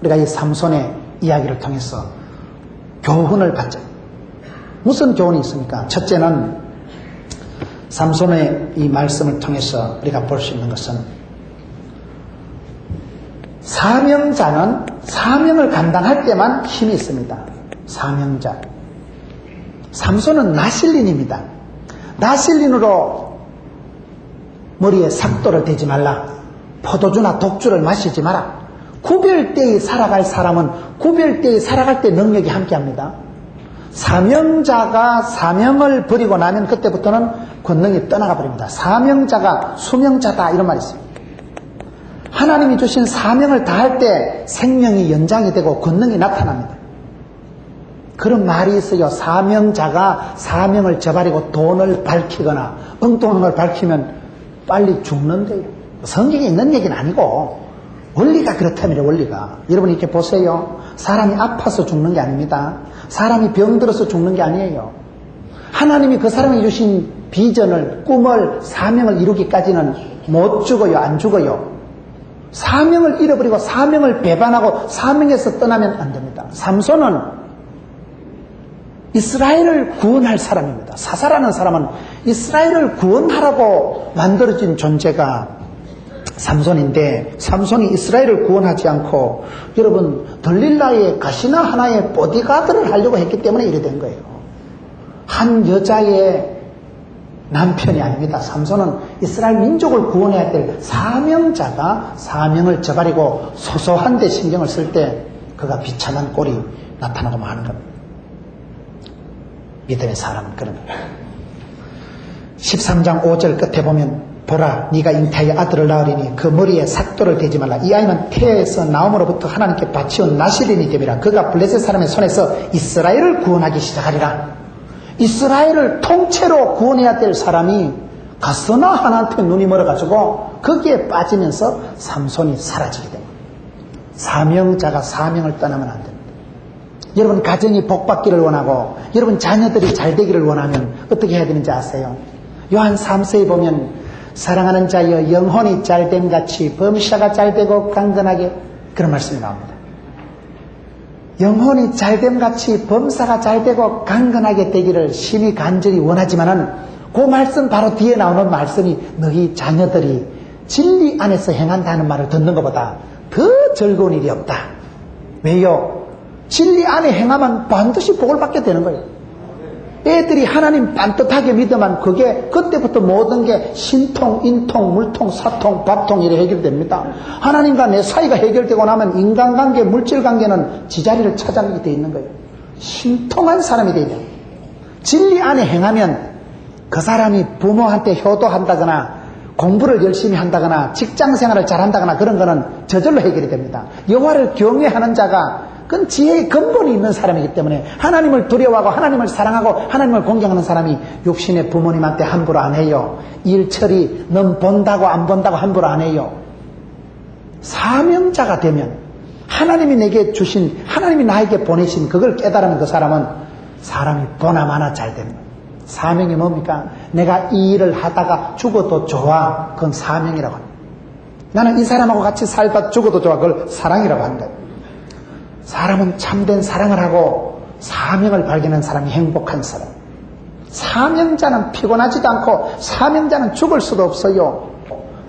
우리가 이 삼손의 이야기를 통해서 교훈을 받죠. 무슨 교훈이 있습니까? 첫째는 삼손의 이 말씀을 통해서 우리가 볼 수 있는 것은 사명자는 사명을 감당할 때만 힘이 있습니다. 사명자. 삼손은 나실린입니다. 나실린으로 머리에 삭도를 대지 말라. 포도주나 독주를 마시지 마라. 구별되이 살아갈 사람은 구별되이 살아갈 때 능력이 함께합니다. 사명자가 사명을 버리고 나면 그때부터는 권능이 떠나가 버립니다. 사명자가 수명자다 이런 말이 있습니다. 하나님이 주신 사명을 다할 때 생명이 연장이 되고 권능이 나타납니다. 그런 말이 있어요. 사명자가 사명을 저버리고 돈을 밝히거나 엉뚱한 걸 밝히면 빨리 죽는데요. 성경에 있는 얘기는 아니고 원리가 그렇다면 원리가. 여러분 이렇게 보세요. 사람이 아파서 죽는 게 아닙니다. 사람이 병들어서 죽는 게 아니에요. 하나님이 그 사람이 주신 비전을, 꿈을, 사명을 이루기까지는 못 죽어요. 안 죽어요. 사명을 잃어버리고 사명을 배반하고 사명에서 떠나면 안 됩니다. 삼손은 이스라엘을 구원할 사람입니다. 사사라는 사람은 이스라엘을 구원하라고 만들어진 존재가 삼손인데 삼손이 이스라엘을 구원하지 않고 여러분 들릴라의 가시나 하나의 보디가드를 하려고 했기 때문에 이래 된 거예요. 한 여자의 남편이 아닙니다. 삼손은 이스라엘 민족을 구원해야 될 사명자가 사명을 저버리고 소소한 데 신경을 쓸 때 그가 비참한 꼴이 나타나고 마는 겁니다. 믿음의 사람은 그런 거예요. 13장 5절 끝에 보면 보라 네가 잉태하여 아들을 낳으리니 그 머리에 삭도를 대지 말라. 이 아이는 태에서 나옴으로부터 하나님께 바치온 나실인이 되리라. 그가 블레셋 사람의 손에서 이스라엘을 구원하기 시작하리라. 이스라엘을 통째로 구원해야 될 사람이 가서나 하나한테 눈이 멀어가지고 거기에 빠지면서 삼손이 사라지게 됩니다. 사명자가 사명을 떠나면 안 됩니다. 여러분 가정이 복받기를 원하고 여러분 자녀들이 잘 되기를 원하면 어떻게 해야 되는지 아세요? 요한 3서에 보면 사랑하는 자여 영혼이 잘됨같이 범사가 잘되고 강건하게 그런 말씀이 나옵니다. 영혼이 잘됨같이 범사가 잘되고 강건하게 되기를 심히 간절히 원하지만은 그 말씀 바로 뒤에 나오는 말씀이 너희 자녀들이 진리 안에서 행한다는 말을 듣는 것보다 더 즐거운 일이 없다. 왜요? 진리 안에 행하면 반드시 복을 받게 되는 거예요. 애들이 하나님 반듯하게 믿으면 그게 그때부터 모든 게 신통, 인통, 물통, 사통, 밥통 이렇게 해결됩니다. 하나님과 내 사이가 해결되고 나면 인간관계, 물질관계는 지자리를 찾아가게 돼 있는 거예요. 신통한 사람이 되면 진리 안에 행하면 그 사람이 부모한테 효도한다거나 공부를 열심히 한다거나 직장생활을 잘한다거나 그런 거는 저절로 해결이 됩니다. 여호와를 경외하는 자가 그건 지혜의 근본이 있는 사람이기 때문에 하나님을 두려워하고 하나님을 사랑하고 하나님을 공경하는 사람이 육신의 부모님한테 함부로 안 해요. 일 처리 넌 본다고 안 본다고 함부로 안 해요. 사명자가 되면 하나님이 내게 주신 하나님이 나에게 보내신 그걸 깨달으면 그 사람은 사람이 보나 마나 잘 됩니다. 사명이 뭡니까? 내가 이 일을 하다가 죽어도 좋아. 그건 사명이라고 합니다. 나는 이 사람하고 같이 살다 죽어도 좋아. 그걸 사랑이라고 합니다. 사람은 참된 사랑을 하고 사명을 발견한 사람이 행복한 사람. 사명자는 피곤하지도 않고 사명자는 죽을 수도 없어요.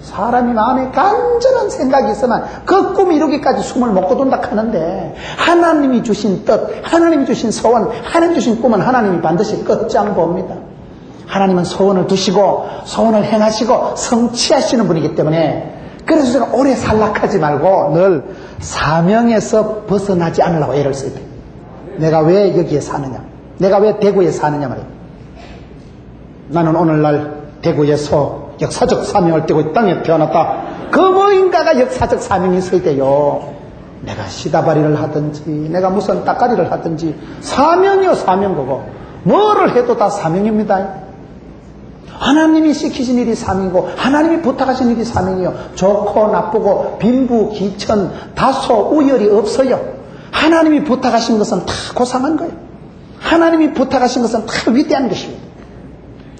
사람이 마음에 간절한 생각이 있으면 그 꿈 이루기까지 숨을 못 거둔다 하는데 하나님이 주신 뜻, 하나님이 주신 소원, 하나님 주신 꿈은 하나님이 반드시 끝장 봅니다. 하나님은 소원을 두시고 소원을 행하시고 성취하시는 분이기 때문에 그래서 제가 오래 살락하지 말고 늘 사명에서 벗어나지 않으려고 애를 써야 돼요. 내가 왜 여기에 사느냐, 내가 왜 대구에 사느냐 말이에요. 나는 오늘날 대구에서 역사적 사명을 띠고 땅에 태어났다. 그 뭐인가가 역사적 사명이 있어야 돼요. 내가 시다바리를 하든지 내가 무슨 따까리를 하든지 사명이요 사명 그거 뭐를 해도 다 사명입니다. 하나님이 시키신 일이 사명이고 하나님이 부탁하신 일이 사명이요. 좋고 나쁘고 빈부 기천 다소 우열이 없어요. 하나님이 부탁하신 것은 다 고상한 거예요. 하나님이 부탁하신 것은 다 위대한 것입니다.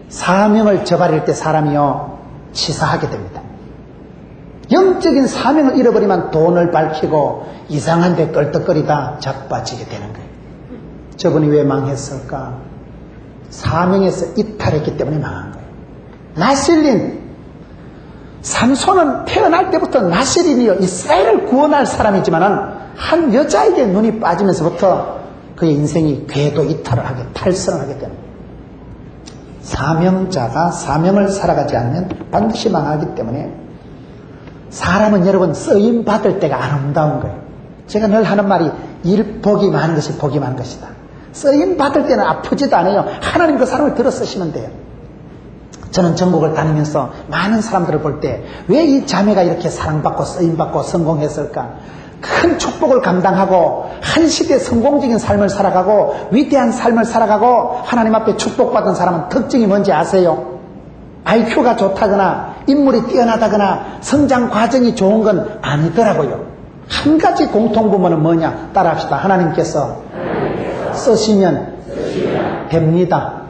사명을 저버릴 때 사람이요 치사하게 됩니다. 영적인 사명을 잃어버리면 돈을 밝히고 이상한 데 끌떡거리다 자빠지게 되는 거예요. 저분이 왜 망했을까? 사명에서 이탈했기 때문에 망한 거예요. 나실린, 삼손은 태어날 때부터 나실린이요, 이스라엘을 구원할 사람이지만은 한 여자에게 눈이 빠지면서부터 그의 인생이 궤도 이탈을 하게, 탈선을 하게 되는 거예요. 사명자가 사명을 살아가지 않으면 반드시 망하기 때문에 사람은 여러분 쓰임 받을 때가 아름다운 거예요. 제가 늘 하는 말이 복이 많은 것이 복이 많은 것이다. 쓰임 받을 때는 아프지도 않아요. 하나님 그 사람을 들어 쓰시면 돼요. 저는 전국을 다니면서 많은 사람들을 볼 때 왜 이 자매가 이렇게 사랑받고 쓰임받고 성공했을까? 큰 축복을 감당하고 한 시대에 성공적인 삶을 살아가고 위대한 삶을 살아가고 하나님 앞에 축복받은 사람은 특징이 뭔지 아세요? IQ가 좋다거나 인물이 뛰어나다거나 성장 과정이 좋은 건 아니더라고요. 한 가지 공통부문은 뭐냐? 따라합시다. 하나님께서 쓰시면 됩니다.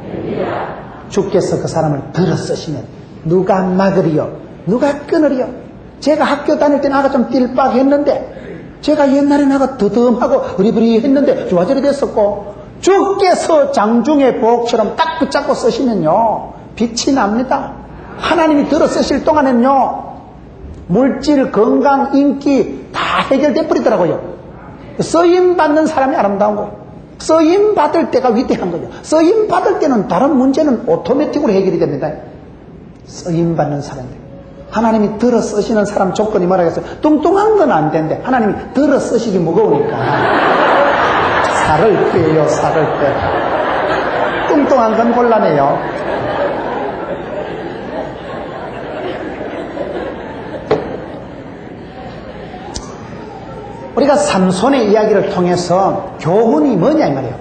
주께서 그 사람을 들어 쓰시면 누가 막으리요? 누가 끊으리요? 제가 학교 다닐 때 나가 좀 띨빡했는데, 제가 옛날에 나가 드듬하고 으리부리했는데 좋아져야 됐었고, 주께서 장중의 복처럼 딱 붙잡고 쓰시면요 빛이 납니다. 하나님이 들어 쓰실 동안은요 물질, 건강, 인기 다 해결돼 버리더라고요. 쓰임받는 사람이 아름다운 거예요. 쓰임받을 때가 위대한 거죠. 쓰임받을 때는 다른 문제는 오토매틱으로 해결이 됩니다. 쓰임받는 사람들, 하나님이 들어 쓰시는 사람 조건이 뭐라고 했어요? 뚱뚱한 건 안 된대. 하나님이 들어 쓰시기 무거우니까 살을 빼요. 살을 빼. 뚱뚱한 건 곤란해요. 우리가 삼손의 이야기를 통해서 교훈이 뭐냐 이 말이에요.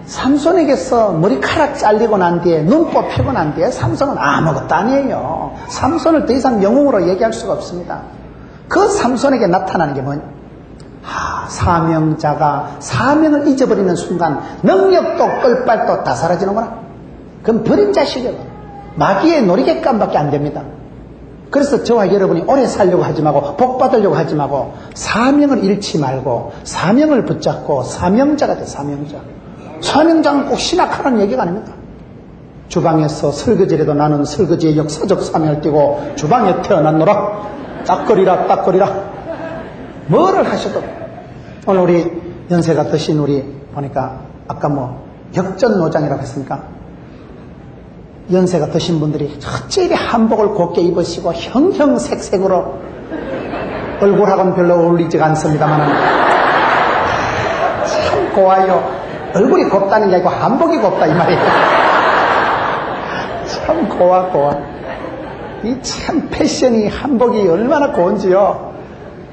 삼손에게서 머리카락 잘리고 난 뒤에 눈 뽑히고 난 뒤에 삼손은 아무것도 아니에요. 삼손을 더 이상 영웅으로 얘기할 수가 없습니다. 그 삼손에게 나타나는 게 뭐냐? 사명자가 사명을 잊어버리는 순간 능력도 끌발도 다 사라지는구나. 그건 버린 자식이에요. 마귀의 놀이객감밖에 안 됩니다. 그래서 저와 여러분이 오래 살려고 하지 말고 복 받으려고 하지 말고 사명을 잃지 말고 사명을 붙잡고 사명자가 돼. 사명자. 사명자는 꼭 신학하라는 얘기가 아닙니다. 주방에서 설거지라도 나는 설거지의 역사적 사명을 띠고 주방에 태어났노라. 딱거리라 딱거리라. 뭐를 하셔도. 오늘 우리 연세가 드신 우리 보니까 아까 역전노장이라고 했습니까? 연세가 드신 분들이 어찌 이리 한복을 곱게 입으시고 형형색색으로, 얼굴하고는 별로 어울리지가 않습니다만 참 고와요. 얼굴이 곱다는 게 아니고 한복이 곱다 이 말이에요. 참 고와. 이 참 패션이, 한복이 얼마나 고운지요.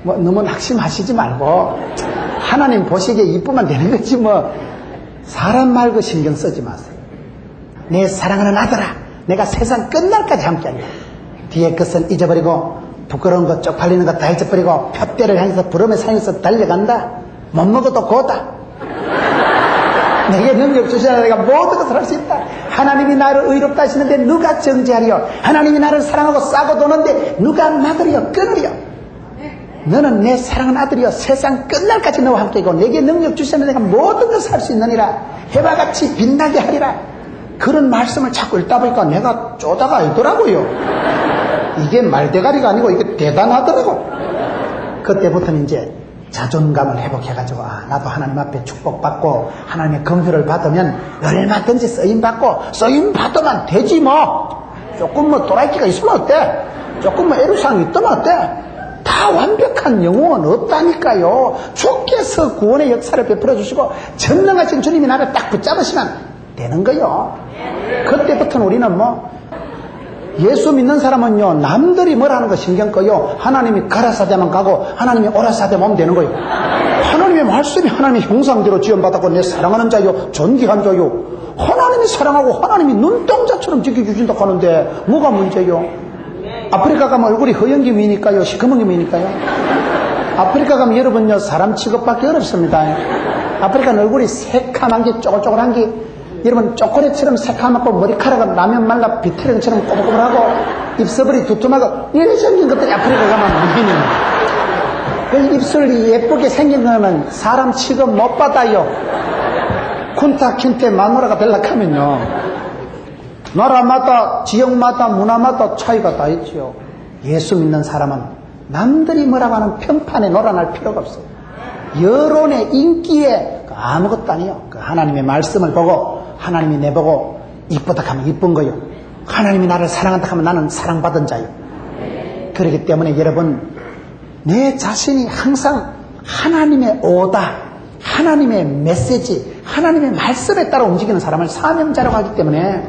너무 낙심하시지 말고 하나님 보시기에 이쁘면 되는 거지 사람 말고 신경 쓰지 마세요. 내 사랑하는 아들아, 내가 세상 끝날까지 함께한다. 뒤에 것은 잊어버리고 부끄러운 것, 쪽팔리는 것 다 잊어버리고 푯대를 향해서 부름의 산에서 달려간다. 못 먹어도 고다. 내게 능력 주시나 내가 모든 것을 할 수 있다. 하나님이 나를 의롭다 하시는데 누가 정죄하리요? 하나님이 나를 사랑하고 싸고 도는데 누가 막으리요? 끊으리요? 너는 내 사랑하는 아들이여, 세상 끝날까지 너와 함께이고 내게 능력 주시면 내가 모든 것을 할 수 있느니라. 해와 같이 빛나게 하리라. 그런 말씀을 자꾸 읽다 보니까 내가 쪼다가 알더라고요. 이게 말대가리가 아니고 이게 대단하더라고. 그때부터는 이제 자존감을 회복해가지고 나도 하나님 앞에 축복받고 하나님의 긍휼을 받으면 얼마든지 쓰임받고 쓰임받으면 되지 조금 도라이키가 있으면 어때? 조금 애로사항이 있다면 어때? 다 완벽한 영웅은 없다니까요. 주께서 구원의 역사를 베풀어 주시고 전능하신 주님이 나를 딱 붙잡으시면 되는 거요. 그때부터는 우리는 예수 믿는 사람은요 남들이 뭐라는 거 신경 꺼요. 하나님이 가라사대만 가고 하나님이 오라사대만 오면 되는 거예요. 하나님의 말씀이 하나님의 형상대로 지원받았고 내 사랑하는 자요, 존귀한 자요, 하나님이 사랑하고 하나님이 눈동자처럼 지켜주신다고 하는데 뭐가 문제요? 아프리카 가면 얼굴이 허연 게 미니까요, 시커먼 게 미니까요? 아프리카 가면 여러분요 사람 취급받기 어렵습니다. 아프리카는 얼굴이 새카만 게 쪼글쪼글한 게 여러분 초콜릿처럼 새카맣고 머리카락은 라면 말라 비트랭처럼 꼬불꼬불하고 입서벌이 두툼하고 이렇게 생긴 것들이 아프리카 가면 문제는 그 입술이 예쁘게 생긴 거는 사람 취급 못 받아요. 쿤타 킨테 마누라가 될락하면요 나라마다 지역마다 문화마다 차이가 다 있지요. 예수 믿는 사람은 남들이 뭐라고 하는 평판에 놀아날 필요가 없어요. 여론의 인기에 아무것도 아니에요. 그 하나님의 말씀을 보고 하나님이 내보고 이쁘다 하면 이쁜 거요. 하나님이 나를 사랑한다 하면 나는 사랑받은 자요. 그렇기 때문에 여러분 내 자신이 항상 하나님의 오다, 하나님의 메시지, 하나님의 말씀에 따라 움직이는 사람을 사명자라고 하기 때문에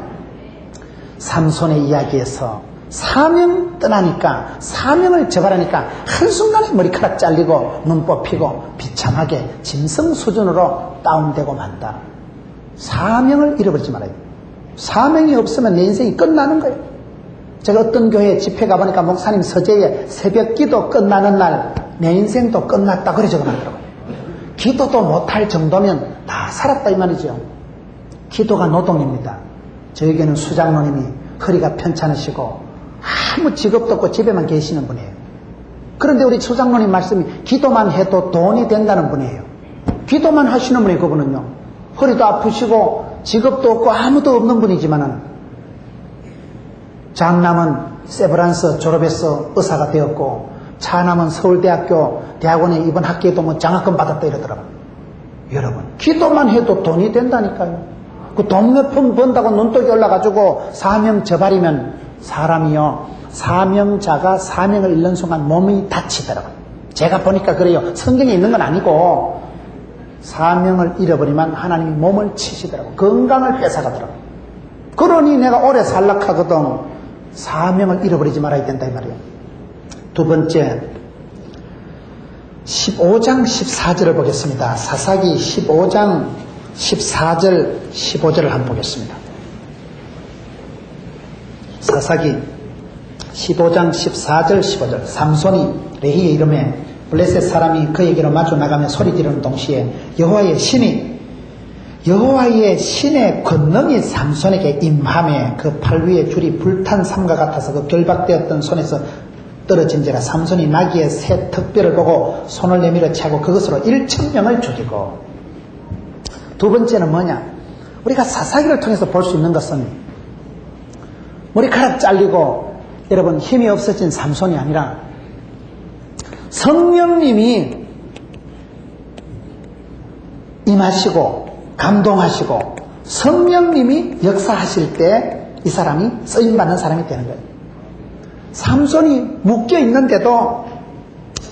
삼손의 이야기에서 사명 떠나니까 사명을 저발하니까 한순간에 머리카락 잘리고 눈 뽑히고 비참하게 짐승 수준으로 다운되고 만다. 사명을 잃어버리지 말아요. 사명이 없으면 내 인생이 끝나는 거예요. 제가 어떤 교회 집회 가보니까 목사님 서재에 새벽 기도 끝나는 날 내 인생도 끝났다 그래 적어놨더라고요. 기도도 못할 정도면 다 살았다 이 말이죠. 기도가 노동입니다. 저에게는 수장로님이 허리가 편찮으시고 아무 직업도 없고 집에만 계시는 분이에요. 그런데 우리 수장로님 말씀이 기도만 해도 돈이 된다는 분이에요. 기도만 하시는 분이 그분은요. 허리도 아프시고 직업도 없고 아무도 없는 분이지만은 장남은 세브란스 졸업해서 의사가 되었고 차남은 서울대학교 대학원에 이번 학기에도 뭐 장학금 받았다 이러더라고요. 여러분 기도만 해도 돈이 된다니까요. 그 돈 몇 푼 번다고 눈독이 올라가지고 사명 저발이면 사람이요 사명자가 사명을 잃는 순간 몸이 다치더라고요. 제가 보니까 그래요. 성경에 있는 건 아니고 사명을 잃어버리면 하나님이 몸을 치시더라고요. 건강을 뺏어가더라고요. 그러니 내가 오래 살락하거든. 사명을 잃어버리지 말아야 된다 이 말이에요. 두 번째 15장 14절을 보겠습니다. 사사기 15장 14절 15절을 한번 보겠습니다. 사사기 15장 14절 15절 삼손이 레히의 이름에 블레셋 사람이 그에게로 마주 나가며 소리 지르는 동시에 여호와의 신의 권능이 삼손에게 임함에 그 팔 위에 줄이 불탄 삼과 같아서 그 결박되었던 손에서 떨어진지라 삼손이 나귀의 새 턱뼈를 보고 손을 내밀어 차고 그것으로 1,000명을 죽이고. 두 번째는 뭐냐, 우리가 사사기를 통해서 볼 수 있는 것은 머리카락 잘리고 여러분 힘이 없어진 삼손이 아니라 성령님이 임하시고 감동하시고 성령님이 역사하실 때 이 사람이 쓰임받는 사람이 되는 거예요. 삼손이 묶여 있는데도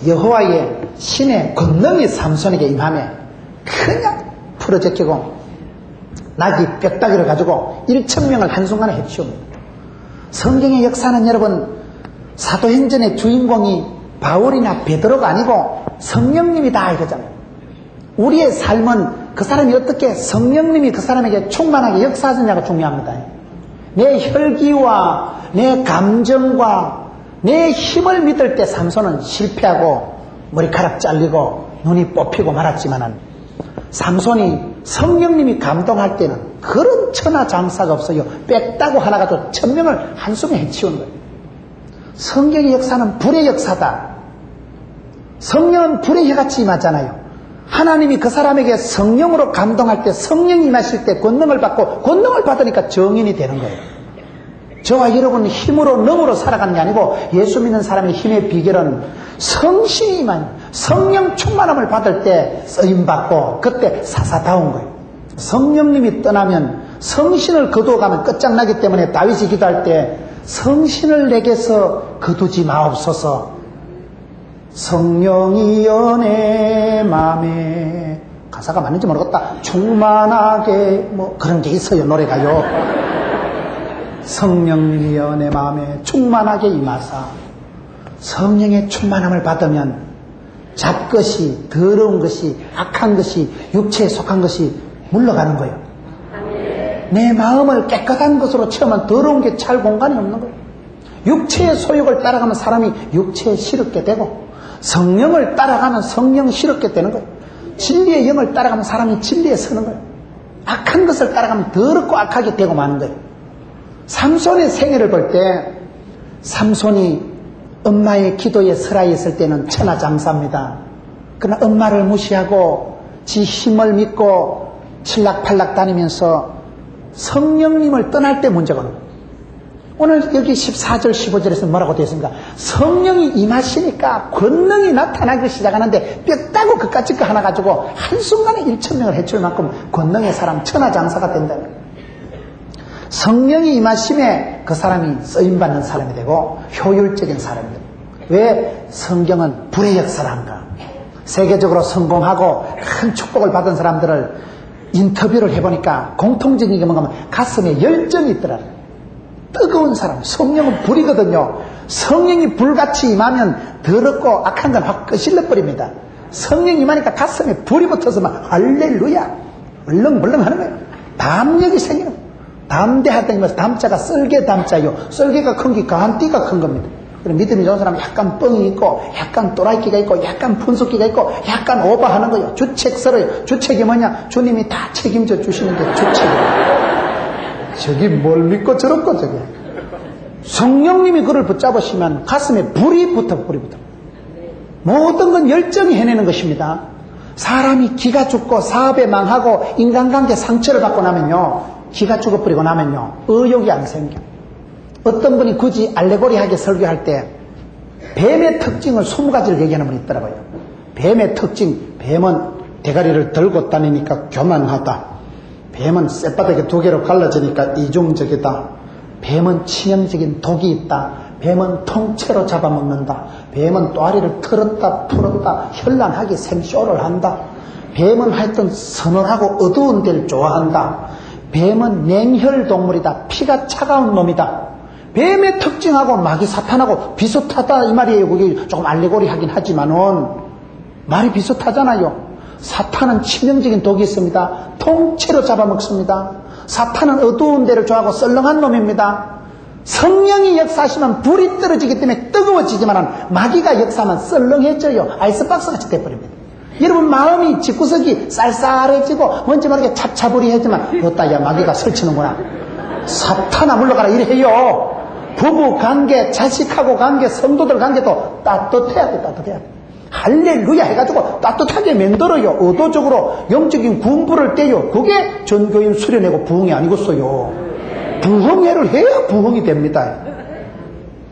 여호와의 신의 권능이 삼손에게 임하며 그냥 풀어제끼고 나귀 뼈다귀를 가지고 1,000명을 한순간에 해치웁니다. 성경의 역사는 여러분 사도행전의 주인공이 바울이나 베드로가 아니고 성령님이다 이거잖아요. 우리의 삶은 그 사람이 어떻게 성령님이 그 사람에게 충만하게 역사하느냐가 중요합니다. 내 혈기와 내 감정과 내 힘을 믿을 때 삼손은 실패하고 머리카락 잘리고 눈이 뽑히고 말았지만은 삼손이 성령님이 감동할 때는 그런 천하장사가 없어요. 뺐다고 하나 가지고 1,000명을 한숨에 해치운 거예요. 성경의 역사는 불의 역사다. 성령은 불의 혀같이 임하잖아요. 하나님이 그 사람에게 성령으로 감동할 때 성령이 임하실 때 권능을 받고 권능을 받으니까 정인이 되는 거예요. 저와 여러분은 힘으로 능으로 살아가는 게 아니고 예수 믿는 사람의 힘의 비결은 성신이 임한 성령 충만함을 받을 때 쓰임받고 그때 사사다운 거예요. 성령님이 떠나면 성신을 거두어가면 끝장나기 때문에 다윗이 기도할 때 성신을 내게서 거두지 마옵소서. 성령이여 내 맘에, 가사가 맞는지 모르겠다, 충만하게 뭐 그런 게 있어요. 노래가요. 성령이여 내 마음에 충만하게 임하사. 성령의 충만함을 받으면 잡것이, 더러운 것이, 악한 것이, 육체에 속한 것이 물러가는 거예요. 내 마음을 깨끗한 것으로 채우면 더러운 게 찰 공간이 없는 거예요. 육체의 소욕을 따라가면 사람이 육체에 시럽게 되고 성령을 따라가면 성령 시럽게 되는 거예요. 진리의 영을 따라가면 사람이 진리에 서는 거예요. 악한 것을 따라가면 더럽고 악하게 되고 마는 거예요. 삼손의 생애를 볼 때 삼손이 엄마의 기도에 설하 있을 때는 천하장사입니다. 그러나 엄마를 무시하고 지 힘을 믿고 칠락팔락 다니면서 성령님을 떠날 때 문제가 오는 거예요. 오늘 여기 14절 15절에서 뭐라고 되어 있습니까? 성령이 임하시니까 권능이 나타나기 시작하는데 뼈 따고 그까짓 거 하나 가지고 한순간에 1,000명을 해칠 만큼 권능의 사람 천하장사가 된다는 거예요. 성령이 임하심에 그 사람이 쓰임받는 사람이 되고 효율적인 사람이 되고. 왜 성경은 불의 역사를 한가? 세계적으로 성공하고 큰 축복을 받은 사람들을 인터뷰를 해보니까 공통적인 게 뭔가 하면 가슴에 열정이 있더라고요. 뜨거운 사람, 성령은 불이거든요. 성령이 불같이 임하면 더럽고 악한 건 확 거실러버립니다. 성령이 임하니까 가슴에 불이 붙어서 막 할렐루야 얼렁벌렁 하는 거예요. 담력이 생기는 거예요. 담대하다는 것은 담자가 썰개 담자요. 썰개가 큰 게 간띠가 큰 겁니다. 그럼 믿음이 좋은 사람은 약간 뻥이 있고 약간 또라이끼가 있고 약간 분석기가 있고 약간 오버하는 거예요. 주책 썰어요. 주책이 뭐냐? 주님이 다 책임져 주시는 게 주책이에요. 저기 뭘 믿고 저렇고 저게. 성령님이 그를 붙잡으시면 가슴에 불이 붙어. 모든 건 열정이 해내는 것입니다. 사람이 기가 죽고 사업에 망하고 인간관계 상처를 받고 나면요, 기가 죽어버리고 나면요 의욕이 안 생겨. 어떤 분이 굳이 알레고리하게 설교할 때 뱀의 특징을 20가지를 얘기하는 분이 있더라고요. 뱀의 특징, 뱀은 대가리를 들고 다니니까 교만하다. 뱀은 쌔바닥에 2개로 갈라지니까 이중적이다. 뱀은 치명적인 독이 있다. 뱀은 통째로 잡아먹는다. 뱀은 또아리를 틀었다 풀었다 현란하게 생쇼를 한다. 뱀은 하여튼 서늘하고 어두운 데를 좋아한다. 뱀은 냉혈 동물이다. 피가 차가운 놈이다. 뱀의 특징하고 마귀 사탄하고 비슷하다 이 말이에요. 그게 조금 알레고리하긴 하지만은 말이 비슷하잖아요. 사탄은 치명적인 독이 있습니다. 통째로 잡아먹습니다. 사탄은 어두운 데를 좋아하고 썰렁한 놈입니다. 성령이 역사하시면 불이 떨어지기 때문에 뜨거워지지만 마귀가 역사하면 썰렁해져요. 아이스박스 같이 돼버립니다. 여러분 마음이 집구석이 쌀쌀해지고 뭔지 모르게 찹찹으리하지만 어따야 마귀가 설치는구나. 사탄아 물러가라 이래요. 부부 관계, 자식하고 관계, 성도들 관계도 따뜻해야 돼. 할렐루야 해가지고 따뜻하게 만들어요. 의도적으로 영적인 군부를 떼요. 그게 전교인 수련회고 부흥이 아니겠어요. 부흥회를 해야 부흥이 됩니다.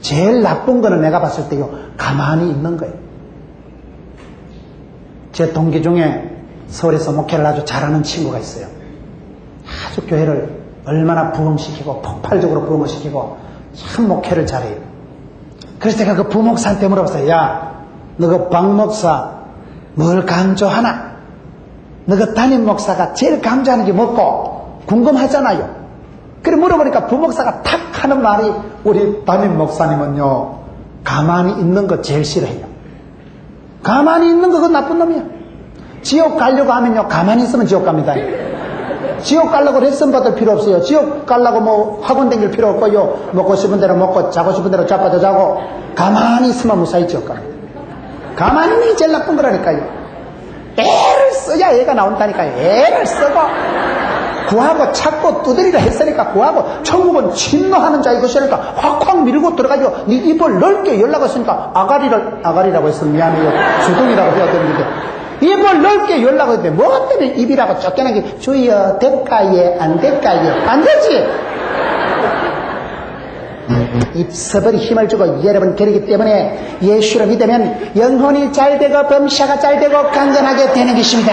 제일 나쁜 거는 내가 봤을 때요, 가만히 있는 거예요. 제 동기 중에 서울에서 목회를 아주 잘하는 친구가 있어요. 아주 교회를 얼마나 부흥시키고 폭발적으로 부흥을 시키고 참 목회를 잘해요. 그래서 제가 그 부목사한테 물어봤어요. 야, 너 그 박목사 뭘 강조하나? 너 그 담임 목사가 제일 강조하는 게 뭐고? 궁금하잖아요. 그래 물어보니까 부목사가 탁 하는 말이, 우리 담임 목사님은요 가만히 있는 거 제일 싫어해요. 가만히 있는 거 그건 나쁜 놈이야. 지옥 가려고 하면요 가만히 있으면 지옥 갑니다. 지옥 가려고 레슨 받을 필요 없어요. 지옥 가려고 뭐 학원 다닐 필요 없고요. 먹고 싶은 대로 먹고 자고 싶은 대로 자빠져 자고 가만히 있으면 무사히 지옥 갑니다. 가만히 있는 게 제일 나쁜 거라니까요. 애를 써야 애가 나온다니까요. 애를 쓰고 구하고 찾고 두드리라 했으니까 구하고, 천국은 침노하는 자의 것이니까 확확 밀고 들어가지고 네 입을 넓게 열라고 했으니까 아가리라고 했으면 미안해요. 주둥이라고 해야 되는데 입을 넓게 열라고 했는데 뭐 때문에 입이라고 쫓겨나게 주여 될까요? 안 될까요? 안 되지. 입서버리 힘을 주고 여러분, 그렇기 때문에 예수를 믿으면 영혼이 잘되고 범사가 잘되고 강건하게 되는 것입니다.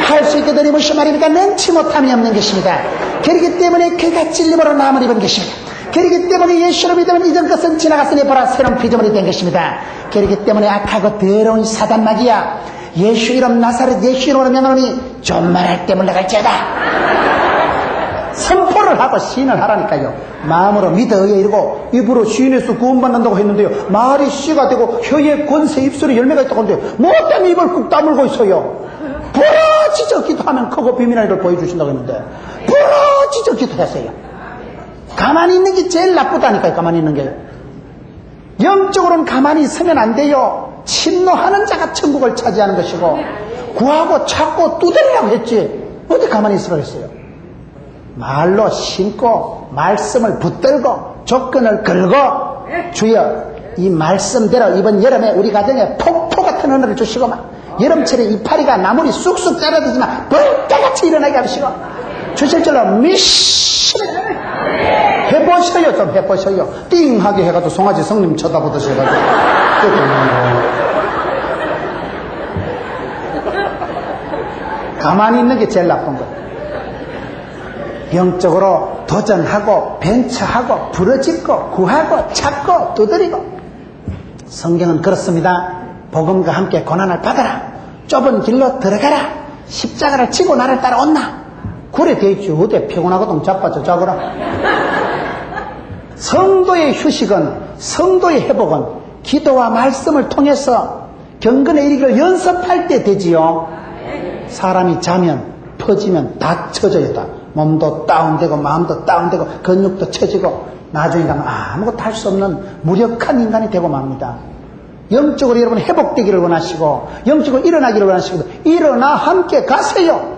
할 수 있게 되니 무슨 말입니까? 능치 못함이 없는 것입니다. 그렇기 때문에 그가 찔림으로 남을 입은 것입니다. 그렇기 때문에 예수를 믿으면 이전 것은 지나갔으니 보라 새로운 피조물이 된 것입니다. 그렇기 때문에 악하고 더러운 사단 마귀야, 예수 이름 나사렛 예수 이름으로 명하노니 좀 말할 때 물러갈지어다. 선포를 하고 시인을 하라니까요. 마음으로 믿어 의에 이르고 입으로 시인해서 구원받는다고 했는데요, 말이 씨가 되고 혀에 권세 입술에 열매가 있다고 하는데 뭐 때문에 입을 꾹 다물고 있어요? 부러지저 기도하면 크고 비밀한 일을 보여주신다고 했는데 부러지저 기도하세요. 가만히 있는 게 제일 나쁘다니까요. 가만히 있는 게 영적으로는 가만히 있으면 안 돼요. 침노하는 자가 천국을 차지하는 것이고, 구하고 찾고 두드리라고 했지 어디 가만히 있으라고 했어요. 말로 신고 말씀을 붙들고 조건을 걸고 주여 이 말씀대로 이번 여름에 우리 가정에 폭포 같은 은혜를 주시고만 여름철에 이파리가 나물이 쑥쑥 자라들지만 벌떼같이 일어나게 하시고 주실 줄로 믿습니다. 해보셔요. 좀 해보셔요. 띵하게 해가지고 송아지 성님 쳐다보듯이 해가지고 가만히 있는 게 제일 나쁜 거예요. 영적으로 도전하고 벤처하고 부르짖고 구하고 찾고 두드리고. 성경은 그렇습니다. 복음과 함께 고난을 받아라. 좁은 길로 들어가라. 십자가를 지고 나를 따라온나. 그래 돼 있죠. 어때 피곤하거든 자빠져 자거라. 성도의 휴식은, 성도의 회복은 기도와 말씀을 통해서 경건에 이르기를 연습할 때 되지요. 사람이 자면 퍼지면 다 처져요. 다. 몸도 다운되고 마음도 다운되고 근육도 처지고 나중에 가면 아무것도 할 수 없는 무력한 인간이 되고 맙니다. 영적으로 여러분 회복되기를 원하시고 영적으로 일어나기를 원하시고 일어나 함께 가세요.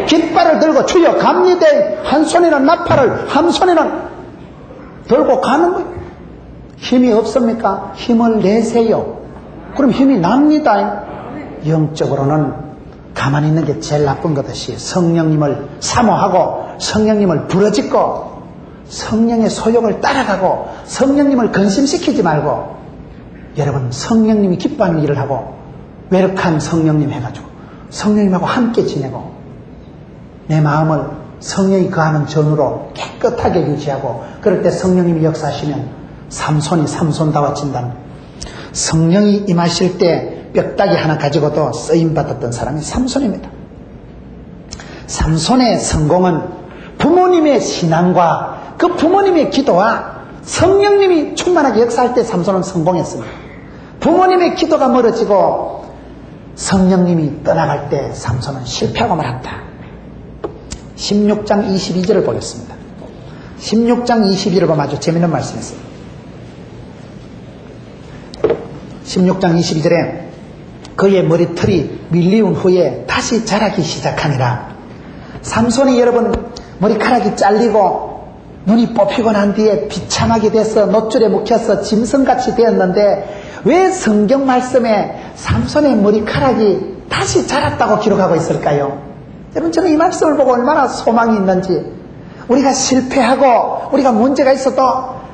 깃발을 들고 주여 갑니다. 한 손에는 나팔을 한 손에는 들고 가는 거예요. 힘이 없습니까? 힘을 내세요. 그럼 힘이 납니다. 영적으로는 가만히 있는 게 제일 나쁜 것이지. 성령님을 사모하고 성령님을 부르짖고 성령의 소욕을 따라가고 성령님을 근심시키지 말고 여러분 성령님이 기뻐하는 일을 하고 외력한 성령님 해가지고 성령님하고 함께 지내고 내 마음을 성령이 거하는 전으로 깨끗하게 유지하고 그럴 때 성령님이 역사하시면 삼손이 삼손다워진다는 성령이 임하실 때 뼈다귀 하나 가지고도 쓰임받았던 사람이 삼손입니다. 삼손의 성공은 부모님의 신앙과 그 부모님의 기도와 성령님이 충만하게 역사할 때 삼손은 성공했습니다. 부모님의 기도가 멀어지고 성령님이 떠나갈 때 삼손은 실패하고 말았다. 16장 22절을 보겠습니다. 16장 22절을 보면 아주 재미있는 말씀이 있어요. 16장 22절에 그의 머리털이 밀리운 후에 다시 자라기 시작하니라. 삼손이 여러분 머리카락이 잘리고 눈이 뽑히고 난 뒤에 비참하게 돼서 놋줄에 묵혀서 짐승같이 되었는데 왜 성경 말씀에 삼손의 머리카락이 다시 자랐다고 기록하고 있을까요? 여러분 저는 이 말씀을 보고 얼마나 소망이 있는지 우리가 실패하고 우리가 문제가 있어도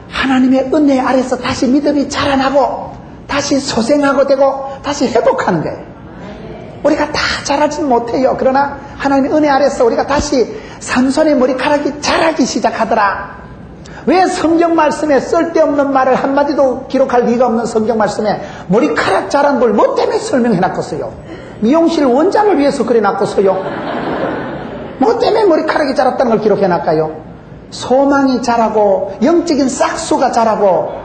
하나님의 은혜 아래서 다시 믿음이 자라나고 다시 소생하고 되고 다시 회복하는 거예요. 우리가 다 자라진 못해요. 그러나 하나님의 은혜 아래서 우리가 다시 삼손의 머리카락이 자라기 시작하더라. 왜 성경 말씀에 쓸데없는 말을 한마디도 기록할 리가 없는 성경 말씀에 머리카락 자란 걸 뭐 때문에 설명해놨겠어요? 미용실 원장을 위해서 그래놨겠어요? 뭐 때문에 머리카락이 자랐다는 걸 기록해놨까요? 소망이 자라고 영적인 싹수가 자라고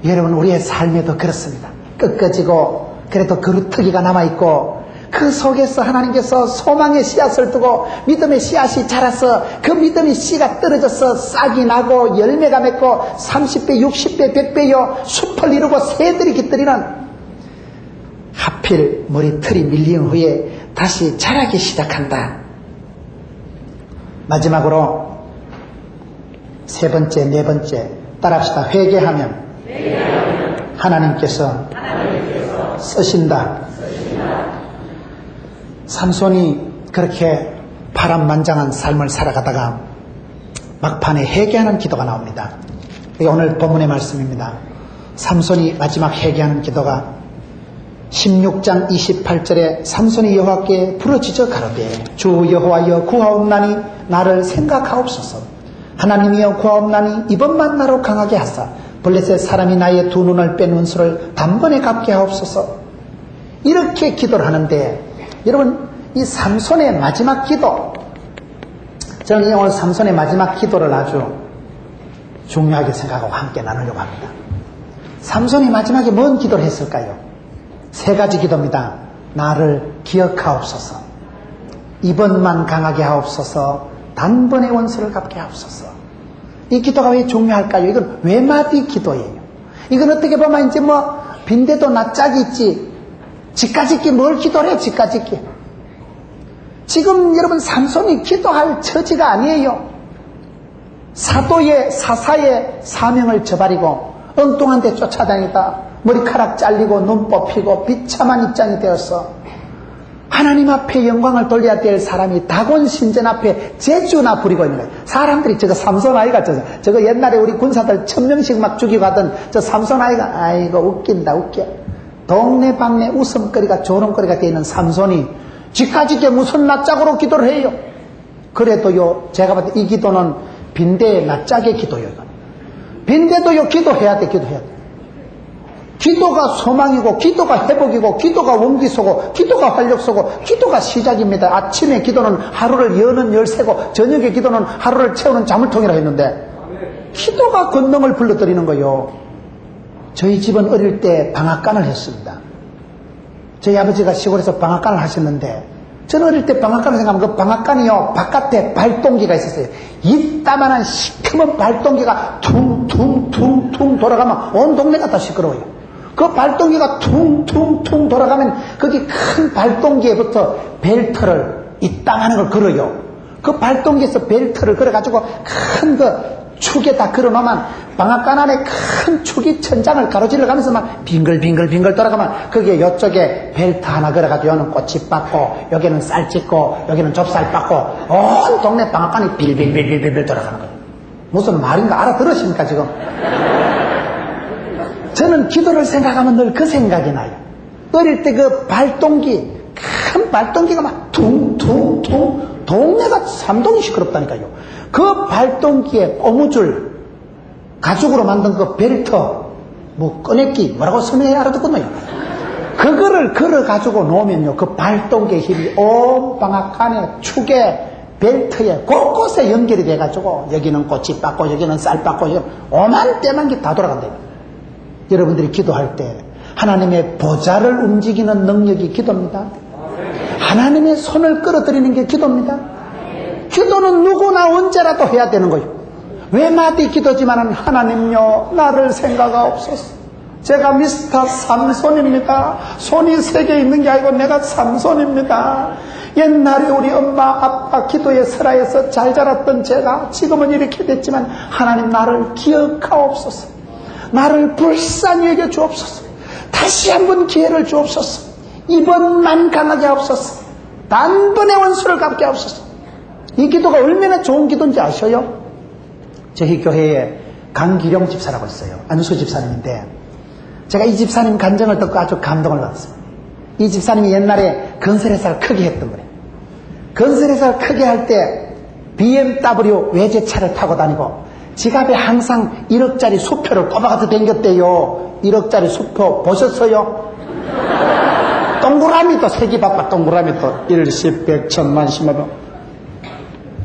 여러분 우리의 삶에도 그렇습니다. 꺾어지고 그래도 그루터기가 남아있고 그 속에서 하나님께서 소망의 씨앗을 두고 믿음의 씨앗이 자라서 그 믿음의 씨가 떨어져서 싹이 나고 열매가 맺고 30배, 60배, 100배요 숲을 이루고 새들이 깃들이는 하필 머리털이 밀린 후에 다시 자라기 시작한다. 마지막으로 세 번째, 네 번째 따라합시다. 회개하면 하나님께서 쓰신다. 삼손이 그렇게 파란만장한 삶을 살아가다가 막판에 회개하는 기도가 나옵니다. 이게 오늘 본문의 말씀입니다. 삼손이 마지막 회개하는 기도가 16장 28절에 삼손이 여호와께 부르짖어 가로되 주 여호와여 구하옵나니 나를 생각하옵소서. 하나님이여 구하옵나니 이번만 나로 강하게 하사 블레셋 사람이 나의 두 눈을 뺀 원수를 단번에 갚게 하옵소서. 이렇게 기도를 하는데 여러분 이 삼손의 마지막 기도, 저는 오늘 삼손의 마지막 기도를 아주 중요하게 생각하고 함께 나누려고 합니다. 삼손이 마지막에 뭔 기도를 했을까요? 세 가지 기도입니다. 나를 기억하옵소서, 이번만 강하게 하옵소서, 단번에 원수를 갚게 하옵소서. 이 기도가 왜 중요할까요? 이건 외마디 기도예요. 이건 어떻게 보면 이제 뭐 빈대도 낯짝이 있지, 집가짓기 뭘 기도를 해, 집가짓기. 지금 여러분 삼손이 기도할 처지가 아니에요. 사도의 사사의 사명을 저버리고 엉뚱한 데 쫓아다니다 머리카락 잘리고 눈 뽑히고 비참한 입장이 되어서 하나님 앞에 영광을 돌려야 될 사람이 다곤 신전 앞에 재주나 부리고 있는 거예요. 사람들이 저거 삼손 아이가 저거 옛날에 우리 군사들 1000명씩 막 죽이고 하던 저 삼손 아이가 아이고 웃긴다 웃겨. 동네방네 웃음거리가 조롱거리가 되어 있는 삼손이 지까지게 무슨 낯짝으로 기도를 해요. 그래도요 제가 봤을 때 이 기도는 빈대의 낯짝의 기도예요. 빈대도요 기도해야 돼. 기도가 소망이고 기도가 회복이고 기도가 원기소고 기도가 활력소고 기도가 시작입니다. 아침에 기도는 하루를 여는 열쇠고 저녁에 기도는 하루를 채우는 자물통이라 했는데 기도가 권능을 불러들이는 거요. 저희 집은 어릴 때 방앗간을 했습니다. 저희 아버지가 시골에서 방앗간을 하셨는데 저는 어릴 때 방앗간을 생각하면 그 방앗간이요 바깥에 발동기가 있었어요. 이따만한 시커먼 발동기가 퉁퉁퉁퉁 돌아가면 온 동네가 다 시끄러워요. 그 발동기가 퉁퉁퉁 돌아가면 거기 큰 발동기에부터 벨트를 이따만한 걸 걸어요. 그 발동기에서 벨트를 걸어가지고 큰 그 축에다 걸어놓으면 방앗간 안에 큰 축이 천장을 가로질러 가면서 막 빙글빙글 돌아가면 거기에 이쪽에 벨트 하나 걸어가지고 여기는 꽃이 받고 여기는 쌀 찢고 여기는 좁쌀 받고 온 동네 방앗간이 빌빌빌빌빌 돌아가는 거예요. 무슨 말인가 알아들으십니까 지금? 저는 기도를 생각하면 늘 그 생각이 나요. 어릴 때 그 발동기, 큰 발동기가 막 퉁퉁퉁 동네가 삼동이 시끄럽다니까요. 그 발동기에 고무줄 가죽으로 만든 그 벨트 뭐 꺼냈기 뭐라고 설명해야 알아듣거든요. 그거를 걸어가지고 놓으면요 그 발동기의 힘이 온 방앗간에 축에 벨트에 곳곳에 연결이 돼가지고 여기는 꽃이 받고 여기는 쌀 받고 오만 때만기 다 돌아간대요. 여러분들이 기도할 때 하나님의 보좌를 움직이는 능력이 기도입니다. 하나님의 손을 끌어들이는 게 기도입니다. 기도는 누구나 언제라도 해야 되는 거예요. 외마디 기도지만은 하나님요 나를 생각하옵소서. 제가 미스터 삼손입니다. 손이 3개 있는 게 아니고 내가 삼손입니다. 옛날에 우리 엄마 아빠 기도의 설화에서 잘 자랐던 제가 지금은 이렇게 됐지만 하나님 나를 기억하옵소서. 나를 불쌍히 여겨 주옵소서. 다시 한번 기회를 주옵소서. 이번만 강하게 하옵소서. 단번에 원수를 갚게 하옵소서. 이 기도가 얼마나 좋은 기도인지 아셔요? 저희 교회에 강기룡 집사라고 있어요. 안수 집사님인데 제가 이 집사님 간증을 듣고 아주 감동을 받았습니다. 이 집사님이 옛날에 건설회사를 크게 했던 거예요. 건설회사를 크게 할 때 BMW 외제차를 타고 다니고 지갑에 항상 1억짜리 수표를 꼽아가서 댕겼대요. 1억짜리 수표 보셨어요? 동그라미도 색이 바빠. 동그라미도 1, 10, 100, 1000만, 10만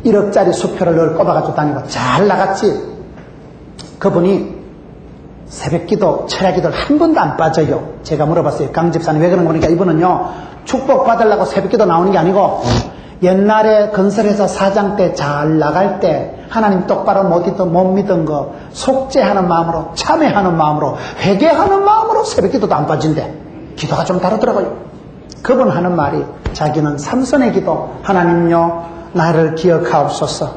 1억짜리 수표를 늘 꼽아가지고 다니고 잘 나갔지. 그분이 새벽기도 철야기도를 한 번도 안 빠져요. 제가 물어봤어요. 강 집사님 왜 그런 거니까 이분은요 축복받으려고 새벽기도 나오는 게 아니고 옛날에 건설회사 사장 때 잘 나갈 때 하나님 똑바로 못 믿은 거 속죄하는 마음으로 참회하는 마음으로 회개하는 마음으로 새벽기도도 안 빠진대. 기도가 좀 다르더라고요. 그분 하는 말이 자기는 삼손의 기도 하나님요 나를 기억하옵소서.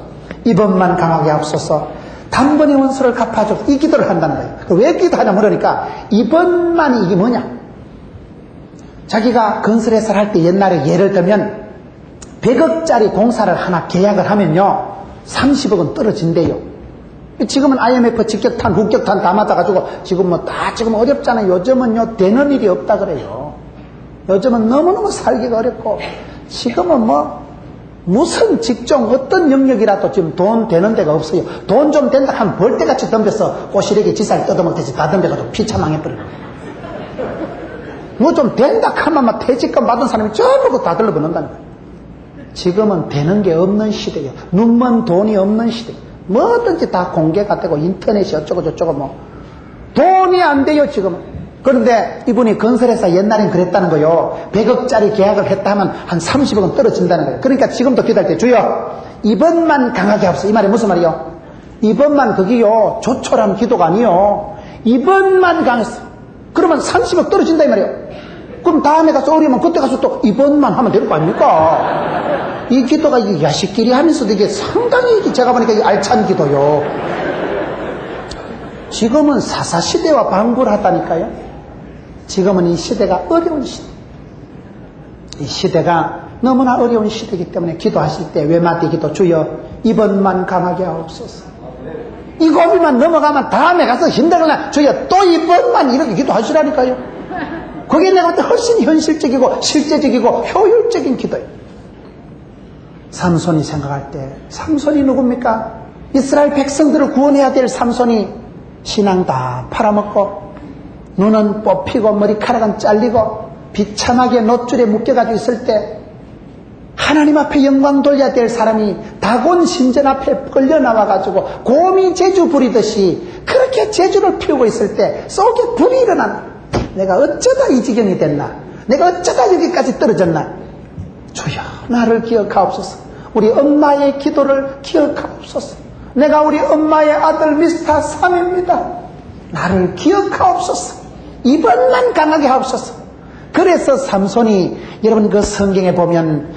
이번만 강하게 하옵소서. 단번에 원수를 갚아줘. 이 기도를 한다는 거예요. 왜 기도하냐 그러니까 이번만이 이게 뭐냐. 자기가 건설회사를 할 때 옛날에 예를 들면 100억짜리 공사를 하나 계약을 하면요 30억은 떨어진대요. 지금은 IMF 직격탄 북격탄 다 맞아가지고 지금 뭐 다 지금 어렵잖아요. 요즘은요 되는 일이 없다 그래요. 요즘은 너무너무 살기가 어렵고 지금은 뭐 무슨 직종 어떤 영역이라도 지금 돈 되는 데가 없어요. 돈 좀 된다 하면 벌떼같이 덤벼서 꼬시래기 지살 뜯어먹듯이 다 덤벼가지고 피차망해버려요. 뭐 좀 된다 하면 막 퇴직금 받은 사람이 전부 다 들러붙는다는 거예요. 지금은 되는 게 없는 시대예요. 눈먼 돈이 없는 시대. 뭐든지 다 공개가 되고 인터넷이 어쩌고 저쩌고 뭐 돈이 안 돼요 지금은. 그런데 이분이 건설회사 옛날엔 그랬다는 거요. 100억짜리 계약을 했다 하면 한 30억은 떨어진다는 거예요. 그러니까 지금도 기도할 때 주여 이번만 강하게 합시다. 이 말이 무슨 말이요? 이번만 그게요 조촐한 기도가 아니요. 이번만 강했어. 그러면 30억 떨어진다 이 말이에요. 그럼 다음에 가서 어려우면 그때 가서 또 이번만 하면 되는 거 아닙니까? 이 기도가 이게 야식끼리 하면서도 이게 상당히 제가 보니까 이 알찬 기도요. 지금은 사사시대와 방불하다니까요. 지금은 이 시대가 어려운 시대. 이 시대가 너무나 어려운 시대이기 때문에 기도하실 때 외마디 기도, 주여 이번만 강하게 하옵소서. 이 고비만 넘어가면 다음에 가서 힘들거나 주여 또 이번만 이렇게 기도하시라니까요. 그게 내가 볼 때 훨씬 현실적이고 실제적이고 효율적인 기도예요. 삼손이 생각할 때, 삼손이 누굽니까? 이스라엘 백성들을 구원해야 될 삼손이 신앙 다 팔아먹고 눈은 뽑히고 머리카락은 잘리고 비참하게 놋줄에 묶여가지고 있을 때 하나님 앞에 영광 돌려야 될 사람이 다곤 신전 앞에 끌려 나와가지고 곰이 제주 부리듯이 그렇게 제주를 피우고 있을 때 속에 불이 일어난다. 내가 어쩌다 이 지경이 됐나? 내가 어쩌다 여기까지 떨어졌나? 주여 나를 기억하옵소서. 우리 엄마의 기도를 기억하옵소서. 내가 우리 엄마의 아들 미스터 삼입니다. 나를 기억하옵소서. 이번만 강하게 하옵소서. 그래서 삼손이 여러분 그 성경에 보면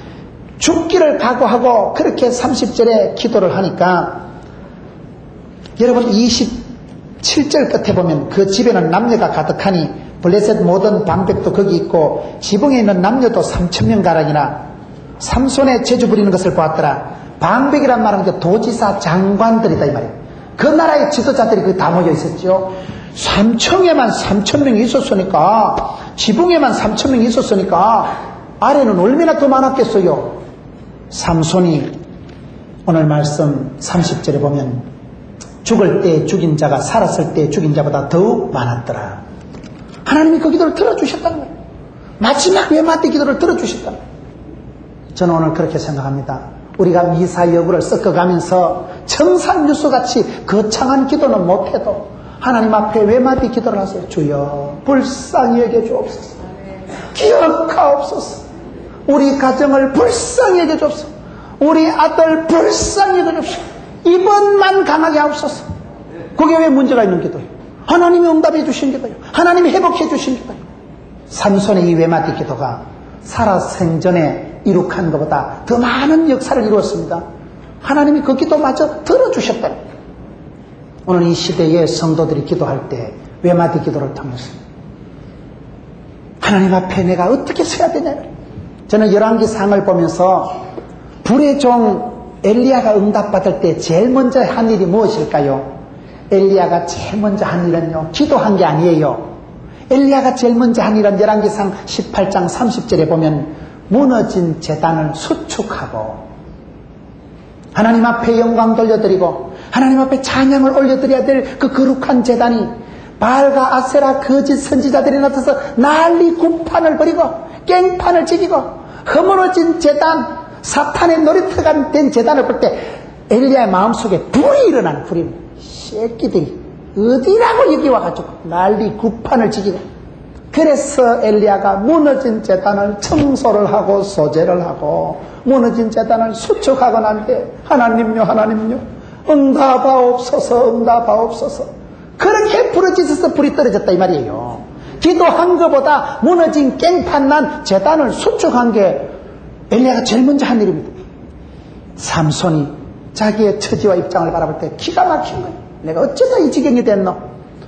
죽기를 각오하고 그렇게 30절에 기도를 하니까 여러분 27절 끝에 보면 그 집에는 남녀가 가득하니 블레셋 모든 방백도 거기 있고 지붕에 있는 남녀도 3,000명 가량이나 삼손의 제주 부리는 것을 보았더라. 방백이란 말은 도지사 장관들이다 이 말이에요. 그 나라의 지도자들이 거기 다 모여 있었죠. 삼청에만 3,000명이 있었으니까, 지붕에만 3,000명이 있었으니까 아래는 얼마나 더 많았겠어요. 삼손이 오늘 말씀 30절에 보면 죽을 때 죽인 자가 살았을 때 죽인 자보다 더욱 많았더라. 하나님이 그 기도를 들어주셨다는 거예요. 마지막 외마디 기도를 들어주셨다는 거예요. 저는 오늘 그렇게 생각합니다. 우리가 미사 여부를 섞어가면서 청산유수같이 거창한 기도는 못해도 하나님 앞에 외마디 기도를 하세요. 주여 불쌍히 여겨 주옵소서. 기억하옵소서. 우리 가정을 불쌍히 여겨 주옵소서. 우리 아들 불쌍히 여겨 주옵소서. 이번만 강하게 하옵소서. 그게 왜 문제가 있는 기도예요? 하나님이 응답해 주신 기도예요. 하나님이 회복해 주신 기도예요. 삼손의 이 외마디 기도가 살아생전에 이룩한 것보다 더 많은 역사를 이루었습니다. 하나님이 그 기도마저 들어주셨다. 오늘 이 시대에 성도들이 기도할 때 외마디 기도를 통해서 하나님 앞에 내가 어떻게 서야 되냐. 저는 열왕기상을 보면서 불의 종 엘리야가 응답받을 때 제일 먼저 한 일이 무엇일까요? 엘리야가 제일 먼저 한 일은요, 기도한 게 아니에요. 엘리야가 제일 먼저 한 일은 열왕기상 18장 30절에 보면 무너진 제단을 수축하고 하나님 앞에 영광 돌려드리고 하나님 앞에 찬양을 올려드려야 될 그 거룩한 제단이 바알과 아세라 거짓 선지자들이 나타나서 난리 굿판을 벌이고 깽판을 지기고 허물어진 제단, 사탄의 놀이터가 된 제단을 볼 때 엘리야의 마음속에 불이 일어나는 불이, 새끼들이 어디라고 여기 와가지고 난리 굿판을 지기고. 그래서 엘리야가 무너진 제단을 청소를 하고 소재를 하고 무너진 제단을 수축하고 난 뒤에 하나님요 하나님요 응답하옵소서 응답하옵소서. 그렇게 부르짖어서 불이 떨어졌다 이 말이에요. 기도한 것보다 무너진 깽판 난 제단을 수축한 게 엘리야가 제일 먼저 한 일입니다. 삼손이 자기의 처지와 입장을 바라볼 때 기가 막힌 거예요. 내가 어쩌다 이 지경이 됐노?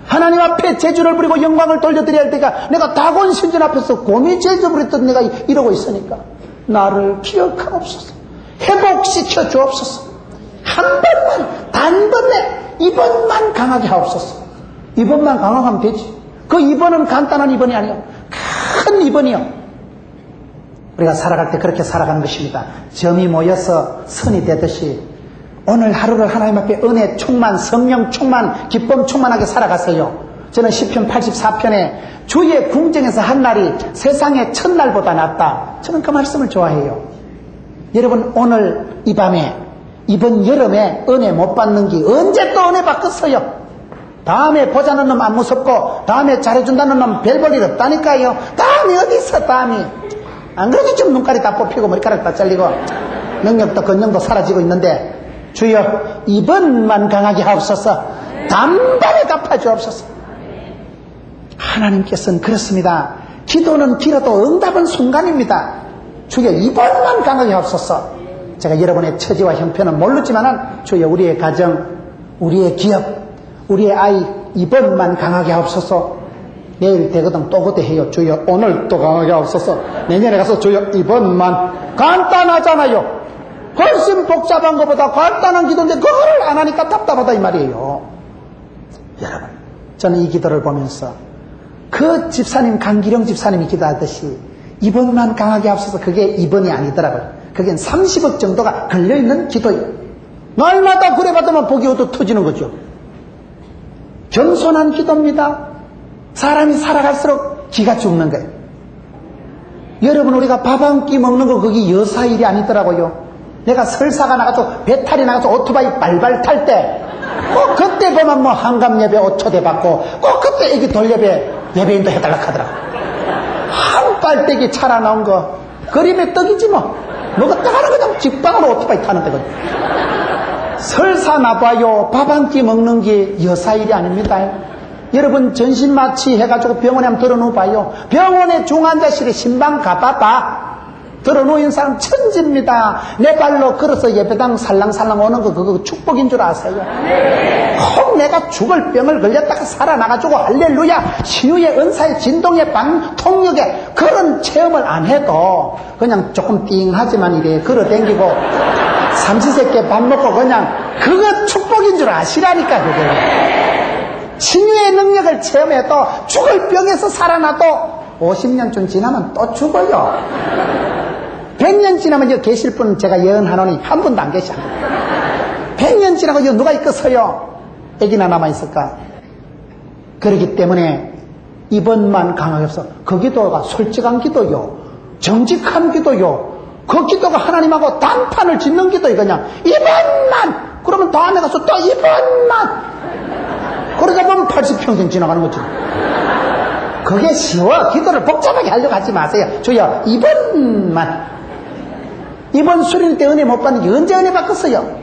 하나님 앞에 제주를 부리고 영광을 돌려드려야 할 때가 내가 다곤 신전 앞에서 곰이 제주 부렸던 내가 이러고 있으니까 나를 기억하옵소서. 회복시켜 주옵소서. 한 번만, 단번에 이번만 강하게 하옵소서. 이번만 강화하면 되지. 그 이번은 간단한 이번이 아니야. 큰 이번이요. 우리가 살아갈 때 그렇게 살아가는 것입니다. 점이 모여서 선이 되듯이 오늘 하루를 하나님 앞에 은혜 충만, 성령 충만, 기쁨 충만하게 살아가세요. 저는 시편 84편에 주의 궁정에서 한 날이 세상의 첫날보다 낫다. 저는 그 말씀을 좋아해요. 여러분 오늘 이 밤에 이번 여름에 은혜 못 받는 게 언제 또 은혜 받겠어요? 다음에 보자는 놈 안 무섭고 다음에 잘해준다는 놈 별 볼 일 없다니까요. 다음이 어디 있어 다음이. 안 그래도 좀 눈깔이 다 뽑히고 머리카락 다 잘리고 능력도 건능도 사라지고 있는데 주여 이번만 강하게 하옵소서. 단번에 갚아주옵소서. 하나님께서는 그렇습니다. 기도는 길어도 응답은 순간입니다. 주여 이번만 강하게 하옵소서. 제가 여러분의 처지와 형편은 모르지만은 주여 우리의 가정, 우리의 기업, 우리의 아이 이번만 강하게 하옵소서. 내일 되거든 또 그때 해요. 주여 오늘 또 강하게 하옵소서. 내년에 가서 주여 이번만. 간단하잖아요. 훨씬 복잡한 것보다 간단한 기도인데 그거를 안 하니까 답답하다 이 말이에요. 여러분, 저는 이 기도를 보면서 그 집사님, 강기령 집사님이 기도하듯이 이번만 강하게 하옵소서. 그게 이번이 아니더라고요. 그게 30억 정도가 걸려있는 기도예요. 날마다 그래 받으면 복이 얻어 터지는 거죠. 겸손한 기도입니다. 사람이 살아갈수록 기가 죽는 거예요. 여러분, 우리가 밥 한 끼 먹는 거 그게 여사 일이 아니더라고요. 내가 설사가 나가서 배탈이 나가서 오토바이 발발 탈 때 꼭 그때 보면 뭐 한감 예배 5초대 받고 꼭 그때 애기 돌예배 예배인도 해달라 하더라고. 한 빨대기 차라 나온 거 그림의 떡이지 뭐. 뭐가 떡하나 그냥 직방으로 오토바이 타는 데거든. 설사 나봐요. 밥 한 끼 먹는 게 여사 일이 아닙니다. 여러분 전신마취 해가지고 병원에 한번 들어놓아봐요. 병원의 중환자실에 신방 가봐봐. 들어놓은 사람 천지입니다. 내 발로 걸어서 예배당 살랑살랑 오는 거 그거 축복인 줄 아세요? 꼭 내가 죽을 병을 걸렸다가 살아나가지고 할렐루야 신유의 은사의 진동의 방통력에 그런 체험을 안 해도 그냥 조금 띵하지만 이래 걸어댕기고 삼시세끼 밥 먹고 그냥 그거 축복인 줄 아시라니까. 그게 신유의 능력을 체험해도 죽을 병에서 살아나도 50년쯤 지나면 또 죽어요. 100년 지나면 여기 계실 분은 제가 예언하노니 한 분도 안 계셔. 100년 지나고 여기 누가 있겠어요? 애기나 남아있을까? 그렇기 때문에 이번만 강하게 없어. 그 기도가 솔직한 기도요, 정직한 기도요, 그 기도가 하나님하고 단판을 짓는 기도요. 그냥 이번만. 그러면 다음에 가서 또 이번만. 그러다 보면 80평생 지나가는 거지. 그게 쉬워. 기도를 복잡하게 하려고 하지 마세요. 주여 이번만. 이번 수련회 때 은혜 못 받는 게 언제 은혜 받겠어요?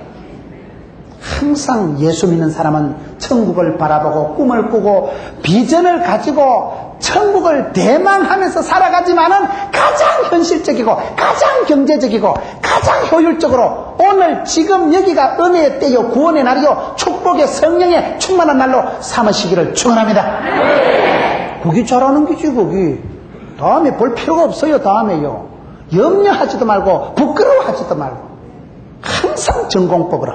항상 예수 믿는 사람은 천국을 바라보고 꿈을 꾸고 비전을 가지고 천국을 대망하면서 살아가지만은 가장 현실적이고 가장 경제적이고 가장 효율적으로 오늘 지금 여기가 은혜의 때요, 구원의 날이요, 축복의 성령에 충만한 날로 삼으시기를 축원합니다. 거기 잘하는 거지. 거기 다음에 볼 필요가 없어요. 다음에요. 염려하지도 말고 부끄러워하지도 말고 항상 전공법으로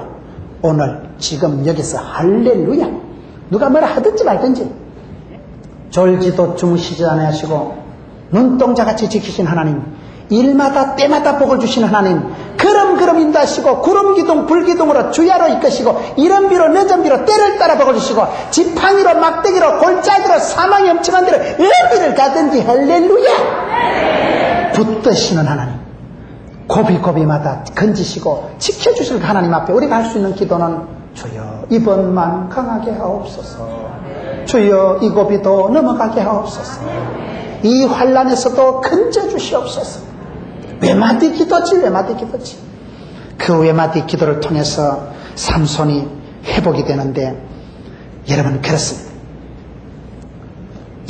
오늘 지금 여기서 할렐루야. 누가 뭐라 하든지 말든지 졸지도 주무시지 않으시고 눈동자같이 지키신 하나님, 일마다 때마다 복을 주시는 하나님, 그럼 인도하시고 구름기둥 불기둥으로 주야로 이끄시고 이른비로 늦은비로 때를 따라 복을 주시고 지팡이로 막대기로 골짜기로 사망이 엄청한 데로 어디를 가든지 할렐루야 붙드시는 하나님, 고비고비마다 건지시고 지켜주실 하나님 앞에 우리가 할 수 있는 기도는 주여 이번만 강하게 하옵소서. 주여 이 고비도 넘어가게 하옵소서. 이 환난에서도 건져주시옵소서. 외마디 기도지, 외마디 기도지. 그 외마디 기도를 통해서 삼손이 회복이 되는데, 여러분 그렇습니다.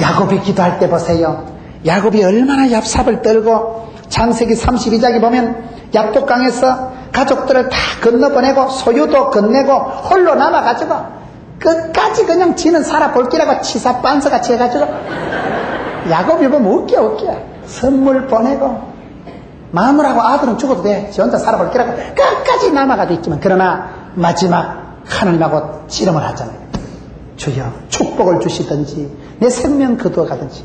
야곱이 기도할 때 보세요. 야곱이 얼마나 얍삽을 떨고, 창세기 32장에 보면 약복강에서 가족들을 다 건너보내고 소유도 건네고 홀로 남아가지고 끝까지 그냥 지는 살아볼기라고 치사빤서같이 해가지고 야곱이 보면 웃겨. 선물 보내고 마누라하고 아들은 죽어도 돼, 지 혼자 살아볼기라고 끝까지 남아가도 있지만, 그러나 마지막 하나님하고 씨름을 하잖아요. 주여 축복을 주시든지 내 생명 거두어가든지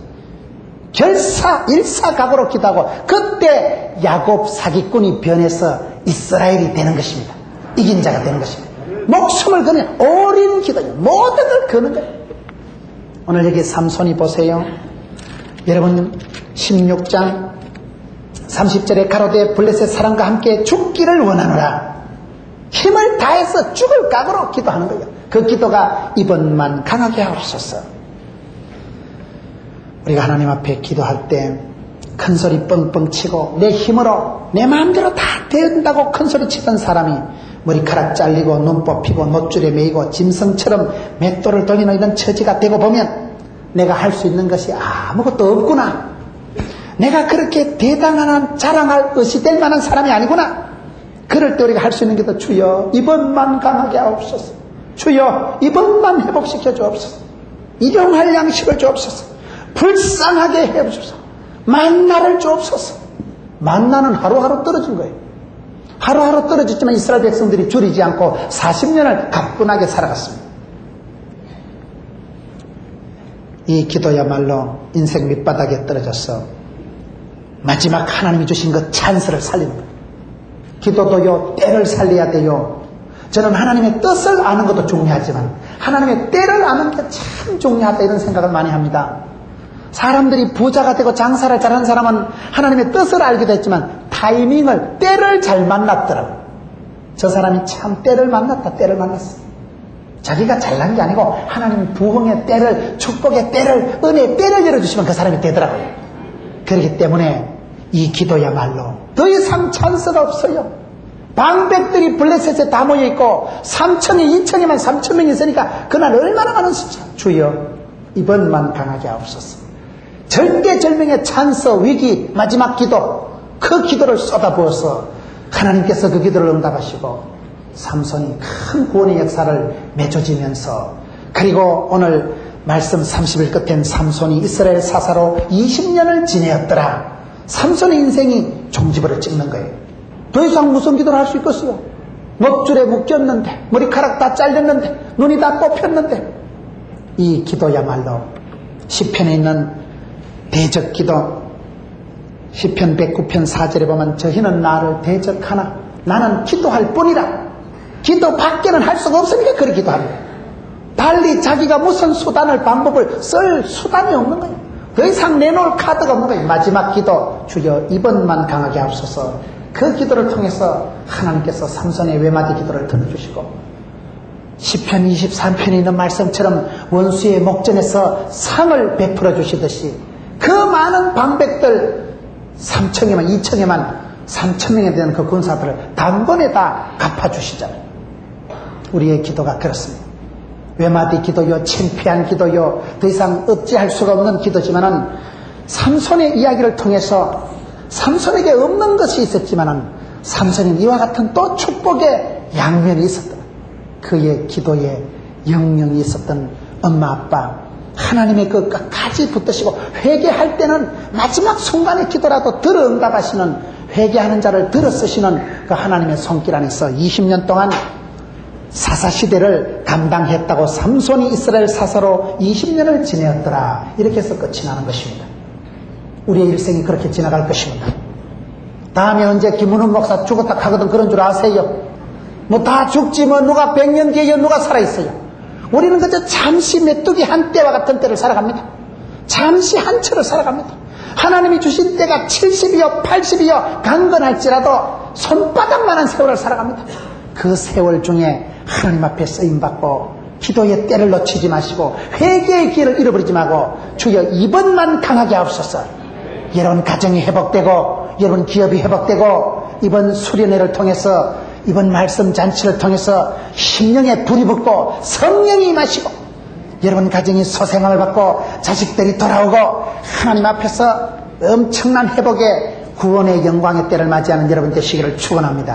일사각오로 기도하고, 그때 야곱 사기꾼이 변해서 이스라엘이 되는 것입니다. 이긴 자가 되는 것입니다. 목숨을 거는 어린 기도예요. 모든 걸 거는 거예요. 오늘 여기 삼손이 보세요. 여러분 16장 30절에 가로되 블레셋 사람과 함께 죽기를 원하노라. 힘을 다해서 죽을 각오로 기도하는 거예요. 그 기도가 이번만 강하게 하옵소서. 우리가 하나님 앞에 기도할 때 큰소리 뻥뻥 치고 내 힘으로 내 마음대로 다 된다고 큰소리 치던 사람이 머리카락 잘리고 눈 뽑히고 노줄에 매이고 짐승처럼 맷돌을 돌리는 이런 처지가 되고 보면 내가 할 수 있는 것이 아무것도 없구나. 내가 그렇게 대단한 자랑할 것이 될 만한 사람이 아니구나. 그럴 때 우리가 할 수 있는 게 더 주여 이번만 강하게 하옵소서. 주여 이번만 회복시켜 주옵소서. 일용할 양식을 주옵소서. 불쌍하게 해주소서. 만나를 주옵소서. 만나는 하루하루 떨어진 거예요. 하루하루 떨어졌지만 이스라엘 백성들이 줄이지 않고 40년을 가뿐하게 살아갔습니다. 이 기도야말로 인생 밑바닥에 떨어져서 마지막 하나님이 주신 그 찬스를 살리는 거예요. 기도도요, 때를 살려야 돼요. 저는 하나님의 뜻을 아는 것도 중요하지만 하나님의 때를 아는 게 참 중요하다 이런 생각을 많이 합니다. 사람들이 부자가 되고 장사를 잘하는 사람은 하나님의 뜻을 알기도 했지만 타이밍을, 때를 잘 만났더라고요. 저 사람이 참 때를 만났다, 때를 만났어. 자기가 잘난 게 아니고 하나님 부흥의 때를, 축복의 때를, 은혜의 때를 열어주시면 그 사람이 되더라고요. 그렇기 때문에 이 기도야말로 더 이상 찬스가 없어요. 방백들이 블레셋에 다 모여있고 3천이 2천이만 3천 명이 있으니까 그날 얼마나 많은 숫자. 주여 이번만 강하게 하옵소서. 절대절명의 찬스, 위기, 마지막 기도, 그 기도를 쏟아부어서 하나님께서 그 기도를 응답하시고 삼손이 큰 구원의 역사를 맺어지면서, 그리고 오늘 말씀 30일 끝엔 삼손이 이스라엘 사사로 20년을 지내었더라. 삼손의 인생이 종지부를 찍는 거예요. 더 이상 무슨 기도를 할 수 있겠어요? 먹줄에 묶였는데, 머리카락 다 잘렸는데, 눈이 다 뽑혔는데. 이 기도야말로 시편에 있는 대적 기도, 시편 109편 4절에 보면 저희는 나를 대적하나 나는 기도할 뿐이라. 기도 밖에는 할 수가 없으니까 그렇게 기도합니다. 달리 자기가 무슨 수단을, 방법을 쓸 수단이 없는 거예요. 더 이상 내놓을 카드가 없는 거예요. 마지막 기도, 주여 이번만 강하게 하옵소서. 그 기도를 통해서 하나님께서 삼손의 외마디 기도를 들어주시고, 시편 23편에 있는 말씀처럼 원수의 목전에서 상을 베풀어 주시듯이 그 많은 방백들 3천에만 2천에만 3천명에 대한 그 군사들을 단번에 다 갚아주시잖아요. 우리의 기도가 그렇습니다. 외마디 기도요, 창피한 기도요, 더 이상 어찌할 수가 없는 기도지만은 삼손의 이야기를 통해서 삼손에게 없는 것이 있었지만은 삼손은 이와 같은 또 축복의 양면이 있었다. 그의 기도에 영영이 있었던 엄마 아빠, 하나님의 그 끝까지 붙드시고 회개할 때는 마지막 순간의 기도라도 들어 응답하시는, 회개하는 자를 들어 쓰시는 그 하나님의 손길 안에서 20년 동안 사사시대를 감당했다고 삼손이 이스라엘 사사로 20년을 지내었더라. 이렇게 해서 끝이 나는 것입니다. 우리의 일생이 그렇게 지나갈 것입니다. 다음에 언제 김은훈 목사 죽었다 하거든 그런 줄 아세요? 뭐 다 죽지, 뭐 누가 100년 뒤에 누가 살아있어요. 우리는 그저 잠시 메뚜기 한 때와 같은 때를 살아갑니다. 잠시 한 철을 살아갑니다. 하나님이 주신 때가 70이요 80이요 강건할지라도 손바닥만한 세월을 살아갑니다. 그 세월 중에 하나님 앞에 쓰임받고 기도의 때를 놓치지 마시고 회개의 기회를 잃어버리지 말고 주여 이번만 강하게 하옵소서. 여러분 가정이 회복되고 여러분 기업이 회복되고 이번 수련회를 통해서, 이번 말씀 잔치를 통해서 심령에 불이 붙고 성령이 임하시고 여러분 가정이 소생함을 받고 자식들이 돌아오고 하나님 앞에서 엄청난 회복의 구원의 영광의 때를 맞이하는 여러분 되시기를 축원합니다.